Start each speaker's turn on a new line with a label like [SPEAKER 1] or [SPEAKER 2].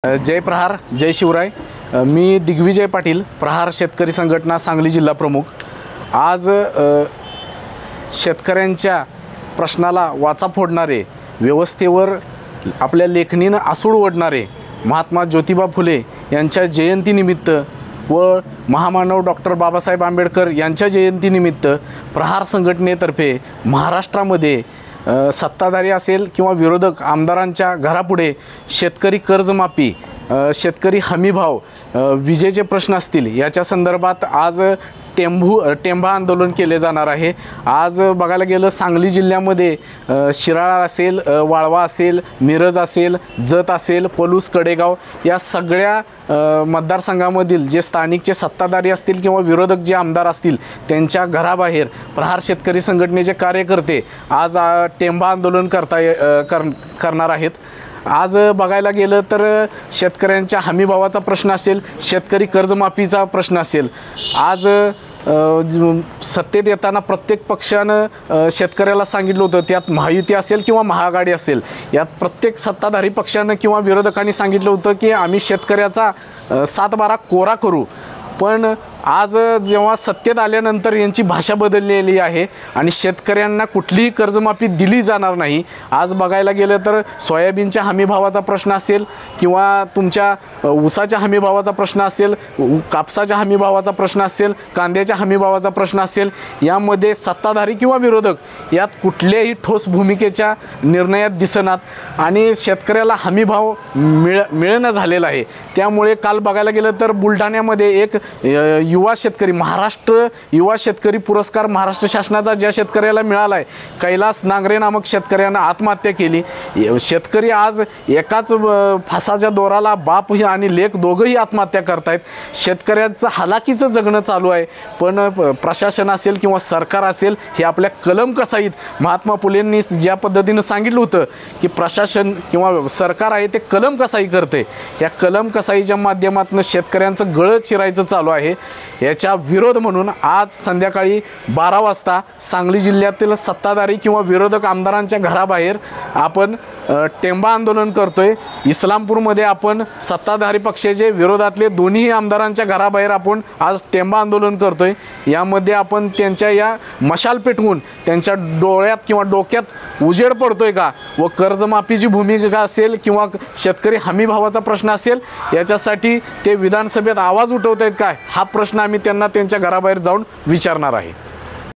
[SPEAKER 1] जय प्रहार, जय शिवराय। मी दिग्विजय पाटील, प्रहार शेतकरी संघटना सांगली जिल्हा प्रमुख। आज शेतकऱ्यांच्या प्रश्नाला वाचा फोडणारे, व्यवस्थेवर आपल्या लेखणीनं आसूड ओढणारे महात्मा ज्योतिबा फुले यांच्या जयंतीनिमित्त व महामानव डॉक्टर बाबासाहेब आंबेडकर यांच्या जयंतीनिमित्त प्रहार संघटनेतर्फे महाराष्ट्रामध्ये सत्ताधारी असेल किंवा विरोधक आमदारांच्या घरापुढे शेतकरी कर्जमाफी, शेतकरी हमीभाव, विजेचे प्रश्न असतील याच्या संदर्भात आज टेंभा आंदोलन केले जाणार आहे। आज बघायला गेलं सांगली जिल्ह्यामध्ये शिराळा असेल, वाळवा असेल, मिरज असेल, जत असेल, पलूस, कडेगाव या सगळ्या मतदारसंघामधील जे स्थानिकचे सत्ताधारी असतील किंवा विरोधक जे आमदार असतील त्यांच्या घराबाहेर प्रहार शेतकरी संघटनेचे कार्यकर्ते आज टेंभा आंदोलन करणार आहेत। आज बघायला गेलं तर शेतकऱ्यांच्या हमीभावाचा प्रश्न असेल, शेतकरी कर्जमाफीचा प्रश्न असेल, आज सत्तेत येताना प्रत्येक पक्षानं शेतकऱ्याला सांगितलं होतं, त्यात महायुती असेल किंवा महाआघाडी असेल, यात प्रत्येक सत्ताधारी पक्षानं किंवा विरोधकांनी सांगितलं होतं की आम्ही शेतकऱ्याचा 7/12 कोरा करू। पण आज जेव्हा सत्तेत आल्यानंतर यांची भाषा बदललेली आहे आणि शेतकऱ्यांना कुठलीही कर्जमाफी दिली जाणार नाही। आज बघायला गेलं तर सोयाबीनच्या हमीभावाचा प्रश्न असेल किंवा तुमच्या ऊसाच्या हमीभावाचा प्रश्न असेल, कापसाच्या हमीभावाचा प्रश्न असेल, कांद्याच्या हमीभावाचा प्रश्न असेल, यामध्ये सत्ताधारी किंवा विरोधक यात कुठल्याही ठोस भूमिकेच्या निर्णयात दिसणार आणि शेतकऱ्याला हमीभाव मिळणं झालेला आहे। त्यामुळे काल बघायला गेलं तर बुलढाण्यामध्ये एक युवा शेतकरी, महाराष्ट्र युवा शेतकरी पुरस्कार महाराष्ट्र शासनाचा ज्या शेतकऱ्याला मिळाला आहे, कैलास नांगरे नामक शेतकऱ्यानं आत्महत्या केली। शेतकरी आज एकाच फासाच्या दोराला बाप आणि लेक दोघंही आत्महत्या करतायत। शेतकऱ्यांचं हालाकीचं जगणं चालू आहे। पण प्रशासन असेल किंवा सरकार असेल हे आपल्या कलमकसाईत महात्मा फुलेंनी ज्या पद्धतीनं सांगितलं होतं की प्रशासन किंवा सरकार आहे ते कलमकसाई करते, या कलमकसाईच्या माध्यमातून शेतकऱ्यांचं गळं चिरायचं चालू आहे। याच्या विरोध म्हणून आज संध्याकाळी 12 वाजता सांगली जिल्ह्यातील सत्ताधारी किंवा विरोधक आमदारांच्या घराबाहेर आपण टेंभा आंदोलन करतोय। इस्लामपूरमध्ये आपण सत्ताधारी पक्षाचे विरोधातले दोन्ही आमदारांच्या घराबाहेर आपण आज टेंभा आंदोलन करतोय। यामध्ये आपण त्यांच्या या मशाल पेटवून त्यांच्या डोळ्यात किंवा डोक्यात उजेड पडतोय का व कर्जमाफीची भूमिका असेल किंवा शेतकरी हमीभावाचा प्रश्न असेल याच्यासाठी ते विधानसभेत आवाज उठवत आहेत काय, हा प्रश्न आम्ही त्यांना त्यांच्या घराबाहेर जाऊन विचारणार आहे।